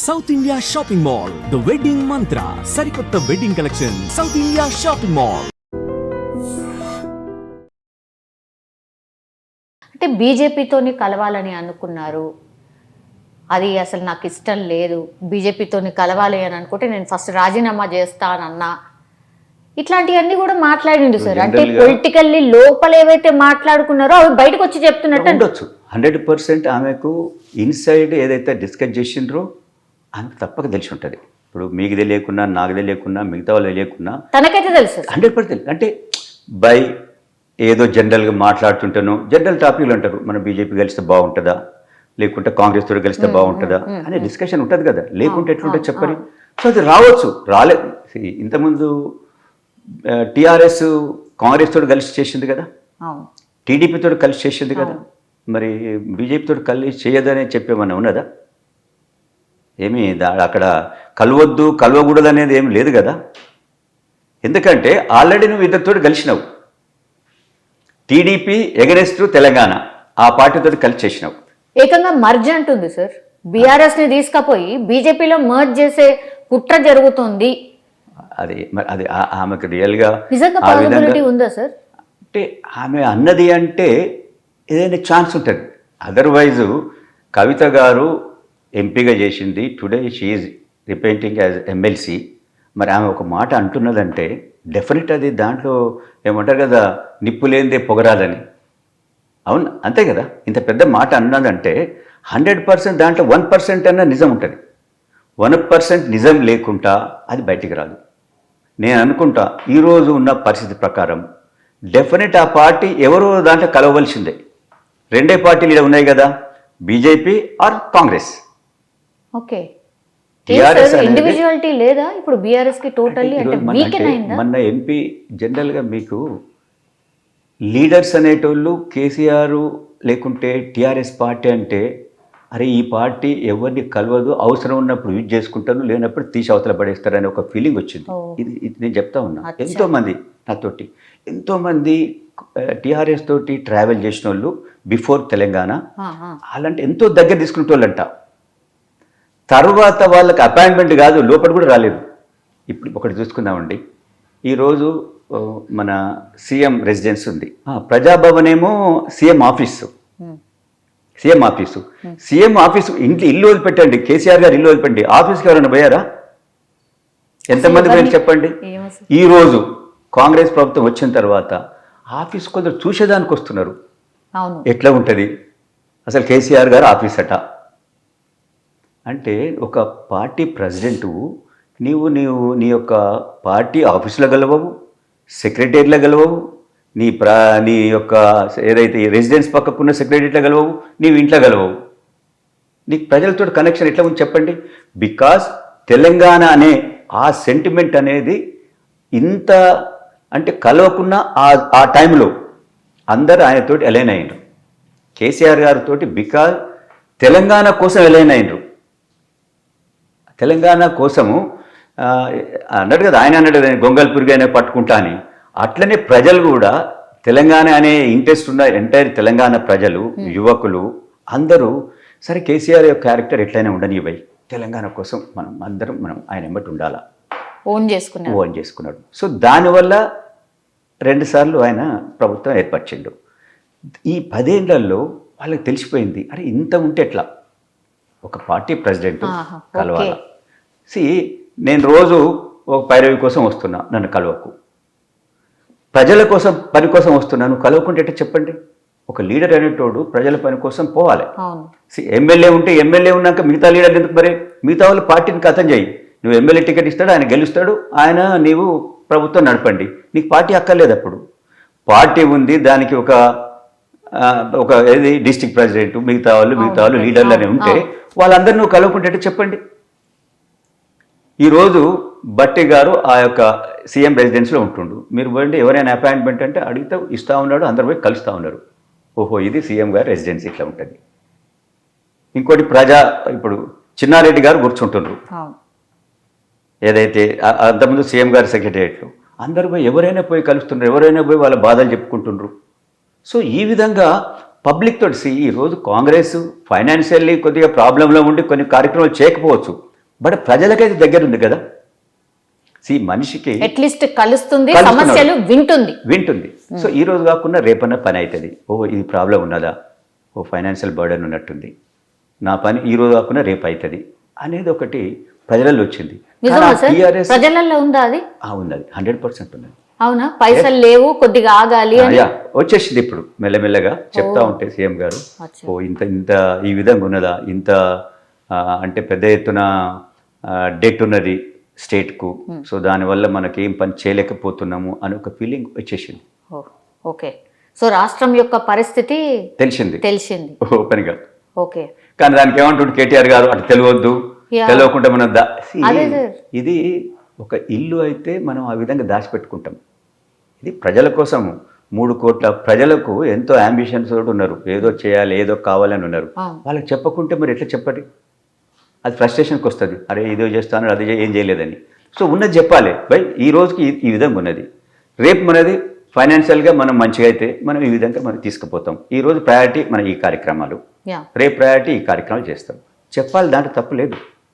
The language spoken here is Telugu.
South India shopping mall, the wedding మంత్ర, సరికొత్త wedding collection, south India shopping mall. అంటే బీజేపీతోని కలవాలని అనుకున్నారు, అది అసలు నాకు ఇష్టం లేదు, బీజేపీతోని కలవాలి అని అనుకుంటే నేను ఫస్ట్ రాజీనామా చేస్తానన్నా, ఇట్లాంటివన్నీ కూడా మాట్లాడిండు సార్. అంటే పొలిటికల్లీ లోపల ఏవైతే మాట్లాడుకున్నారో అవి బయటకు వచ్చి చెప్తున్నట్టు ఉండొచ్చు. 100% ఆమెకు ఇన్సైడ్ ఏదైతే డిస్కస్ చేసిండ్రో ఆమెకు తప్పక తెలిసి ఉంటుంది. ఇప్పుడు మీకు తెలియకున్నా, నాకు తెలియకున్నా, మిగతా వాళ్ళు తెలియకున్నా తనకైతే తెలుసు 100% అంటే బై ఏదో జనరల్గా మాట్లాడుతుంటాను, జనరల్ టాపిక్లు అంటారు, మన బీజేపీ కలిస్తే బాగుంటుందా, లేకుంటే కాంగ్రెస్ తోటి కలిస్తే బాగుంటుందా అనే డిస్కషన్ ఉంటుంది కదా, లేకుంటే ఎట్లుంటుంది చెప్పని. సో అది రావచ్చు, రాలేదు. ఇంతకుముందు టీఆర్ఎస్ కాంగ్రెస్ తోటి కలిసి చేసింది కదా, టీడీపీ తోటి కలిసి చేసింది కదా, మరి బీజేపీ తోటి కలిసి చేయదని చెప్పేమన్నా ఉన్నదా? ఏమీ అక్కడ కలవద్దు కలవకూడదు అనేది ఏమి లేదు కదా. ఎందుకంటే ఆల్రెడీ నువ్వు ఇద్దరితో కలిసినావు. టీడీపీ ఎగరెస్ట్ తెలంగాణ ఆ పార్టీతో కలిసి చేసినావు. ఏకంగా మర్జ్ అంటుంది సార్, బీఆర్ఎస్ ని తీసుకపోయి బీజేపీలో మర్జ్ చేసే కుట్ర జరుగుతుంది. అది మరి అది ఆమెకు రియల్గా ఉందా సార్? అంటే ఆమె అన్నది అంటే ఏదైనా ఛాన్స్ ఉంటుంది. అదర్వైజ్ కవిత గారు ఎంపీగా చేసింది, today she representing as MLC. మరి ఆమె ఒక మాట అంటున్నదంటే డెఫినెట్ అది దాంట్లో ఏమంటారు కదా, నిప్పు లేనిదే పొగరాలని. అవును, అంతే కదా. ఇంత పెద్ద మాట అన్నదంటే 100% దాంట్లో 1% అన్న నిజం ఉంటుంది. 1% నిజం లేకుండా అది బయటికి రాదు. నేను అనుకుంటా ఈరోజు ఉన్న పరిస్థితి ప్రకారం డెఫినెట్ ఆ పార్టీ ఎవరో దాంట్లో కలవవలసిందే. రెండే పార్టీలు ఇక్కడ ఉన్నాయి కదా, BJP or Congress. Okay, individuality లేదా ఇప్పుడు బీఆర్ఎస్ కి టోటల్లీ? అంటే మొన్న ఎంపీ జనరల్గా మీకు లీడర్స్ అనేటోళ్ళు కేసీఆర్ లేకుంటే టీఆర్ఎస్ పార్టీ అంటే అరే ఈ పార్టీ ఎవరిని కలవదు, అవసరం ఉన్నప్పుడు యూజ్ చేసుకుంటాను, లేనప్పుడు తీసి అవతల పడేస్తారనే ఒక ఫీలింగ్ వచ్చింది. ఇది నేను చెప్తా ఉన్నా. ఎంతోమంది నాతోటి ఎంతోమంది టీఆర్ఎస్ తోటి ట్రావెల్ చేసిన వాళ్ళు బిఫోర్ తెలంగాణ అలాంటి ఎంతో దగ్గర తీసుకునే వాళ్ళంట. తర్వాత వాళ్ళకి అపాయింట్మెంట్ కాదు, లోపల కూడా రాలేదు. ఇప్పుడు ఒకటి చూసుకుందామండి, ఈరోజు మన సీఎం రెసిడెన్స్ ఉంది, ప్రజాభవన్ ఏమో సీఎం ఆఫీసు. సీఎం ఆఫీసు ఇల్లు వదిలిపెట్టండి, కేసీఆర్ గారు ఇల్లు వదిలిపెట్టండి, ఆఫీస్కి ఎవరైనా పోయారా? ఎంతమంది పోయారు చెప్పండి? ఈరోజు కాంగ్రెస్ ప్రభుత్వం వచ్చిన తర్వాత ఆఫీస్ కొందరు చూసేదానికి వస్తున్నారు. ఎట్లా ఉంటుంది అసలు కేసీఆర్ గారు ఆఫీస్ అట అంటే? ఒక పార్టీ ప్రెసిడెంటు నీవు నీ యొక్క పార్టీ ఆఫీసులో గెలవవు, సెక్రటరీలో గెలవవు, నీ యొక్క ఏదైతే రెసిడెన్స్ పక్కకున్న సెక్రటరీలో గెలవవు, నీవు ఇంట్లో గెలవవు. నీకు ప్రజలతో కనెక్షన్ ఎట్లా ఉంది చెప్పండి? బికాస్ తెలంగాణ అనే ఆ సెంటిమెంట్ అనేది ఇంత అంటే కలవకున్న ఆ టైంలో అందరూ ఆయనతోటి అలైన్ అయ్యారు. కేసీఆర్ గారితో బికాజ్ తెలంగాణ కోసం అలైన్ అయ్యారు. తెలంగాణ కోసము అన్నాడు కదా, ఆయన అన్నాడు కదా గొంగల్పురిగా అయినా పట్టుకుంటా అని. అట్లనే ప్రజలు కూడా తెలంగాణ అనే ఇంట్రెస్ట్ ఉన్న ఎంటైర్ తెలంగాణ ప్రజలు, యువకులు అందరూ సరే కేసీఆర్ యొక్క క్యారెక్టర్ ఎట్లయినా ఉండనివ్వయి, తెలంగాణ కోసం మనం ఆయన ఎంబటి ఉండాలా ఓన్ చేసుకున్నాడు. సో దానివల్ల 2 సార్లు ఆయన ప్రభుత్వం ఏర్పరిచిండు. ఈ 10 ఏళ్లలో వాళ్ళకి తెలిసిపోయింది, అరే ఇంత ఉంటే ఎట్లా ఒక పార్టీ ప్రెసిడెంట్ కలవాలా. నేను రోజు ఒక పైరవి కోసం వస్తున్నా, నన్ను కలవకు. ప్రజల కోసం పని కోసం వస్తున్నాను, కలవకుంటే ఎట్లా చెప్పండి? ఒక లీడర్ అనేటోడు ప్రజల పని కోసం పోవాలి. ఎమ్మెల్యే ఉంటే ఎమ్మెల్యే ఉన్నాక మిగతా లీడర్లు ఎందుకు? మరి మిగతా వాళ్ళు పార్టీని కథం చేయి. నువ్వు ఎమ్మెల్యే టికెట్ ఇస్తాడు, ఆయన గెలుస్తాడు, నీవు ప్రభుత్వం నడపండి, నీకు పార్టీ అక్కర్లేదు. అప్పుడు పార్టీ ఉంది, దానికి ఒక ఏది డిస్ట్రిక్ట్ ప్రెసిడెంట్, మిగతా వాళ్ళు లీడర్లు అని ఉంటే వాళ్ళందరూ నువ్వు కలవకుంటే చెప్పండి. ఈరోజు బట్టి గారు ఆ యొక్క సీఎం రెసిడెన్స్లో ఉంటుండు, మీరు పోయింటే ఎవరైనా అపాయింట్మెంట్ అంటే అడిగితే ఇస్తూ ఉన్నాడు, అందరు పోయి కలుస్తూ ఉన్నారు. ఓహో ఇది సీఎం గారు రెసిడెన్సీ ఇట్లా ఉంటుంది. ఇంకోటి ఇప్పుడు చిన్నారెడ్డి గారు కూర్చుంటున్నారు, ఏదైతే అంతకుముందు సీఎం గారి సెక్రటరియట్లు, అందరూ పోయి ఎవరైనా పోయి కలుస్తున్నారు, ఎవరైనా పోయి వాళ్ళ బాధలు చెప్పుకుంటున్నారు. సో ఈ విధంగా పబ్లిక్ తోటి ఈరోజు కాంగ్రెస్ ఫైనాన్షియల్లీ కొద్దిగా ప్రాబ్లంలో ఉండి కొన్ని కార్యక్రమాలు చేయకపోవచ్చు, బట్ ప్రజలకైతే దగ్గర ఉంది కదా. మనిషికి అట్లీస్ట్ కలుస్తుంది, కలుస్తున్నాడు. సమస్యలు వింటుంది. సో ఈ రోజు కాకుండా రేపన్న పని అవుతుంది. ఇది ప్రాబ్లం ఉన్నదా, ఫైనాన్షియల్ బర్డెన్ ఉన్నట్టుంది, నా పని ఈ రోజు కాకుండా రేపు అవుతుంది అనేది ఒకటి ప్రజలలో వచ్చింది. నిజమా సార్? టీఆర్ఎస్ ప్రజలలో ఉందా అది? ఉన్నది, 100% ఉన్నది. అవునా? పైసలు లేవు, కొద్దిగా ఆగాలి అని. వచ్చేసింది ఇప్పుడు మెల్లమెల్లగా చెప్తా ఉంటే సీఎం గారు, ఇంత ఇంత ఈ విధంగా ఉన్నదా, ఇంత అంటే పెద్ద ఎత్తున డెట్ ఉన్నది స్టేట్కు, సో దానివల్ల మనకి ఏం పని చేయలేకపోతున్నాము అని ఒక ఫీలింగ్ వచ్చేసింది. ఓకే, సో రాష్ట్రం యొక్క పరిస్థితి తెలిసింది ఓపెన్గా. ఓకే, కానీ దానికి ఏమంటుండే కేటీఆర్ గారు, అటు తెలియవద్దు, తెలియకుండా మనం ఇది ఒక ఇల్లు అయితే మనం ఆ విధంగా దాచిపెట్టుకుంటాం. ఇది ప్రజల కోసము, 3 కోట్ల ప్రజలకు ఎంతో అంబిషన్స్ తోటి ఉన్నారు, ఏదో చేయాలి, ఏదో కావాలని ఉన్నారు. వాళ్ళకి చెప్పకుంటే మరి ఎట్లా చెప్పండి? అది ఫ్రస్ట్రేషన్కి వస్తుంది. అరే ఇదో చేస్తాను, అదే ఏం చేయలేదని. సో ఉన్నది చెప్పాలి. ఈ రోజుకి ఈ విధంగా ఉన్నది, రేపు మనది ఫైనాన్షియల్గా మనం మంచిగా అయితే మనం ఈ విధంగా మనం తీసుకుపోతాం. ఈ రోజు ప్రయారిటీ మనం ఈ కార్యక్రమాలు, రేపు ప్రయారిటీ ఈ కార్యక్రమాలు చేస్తాం. చెప్పాలి, దాంట్లో తప్పు లేదు.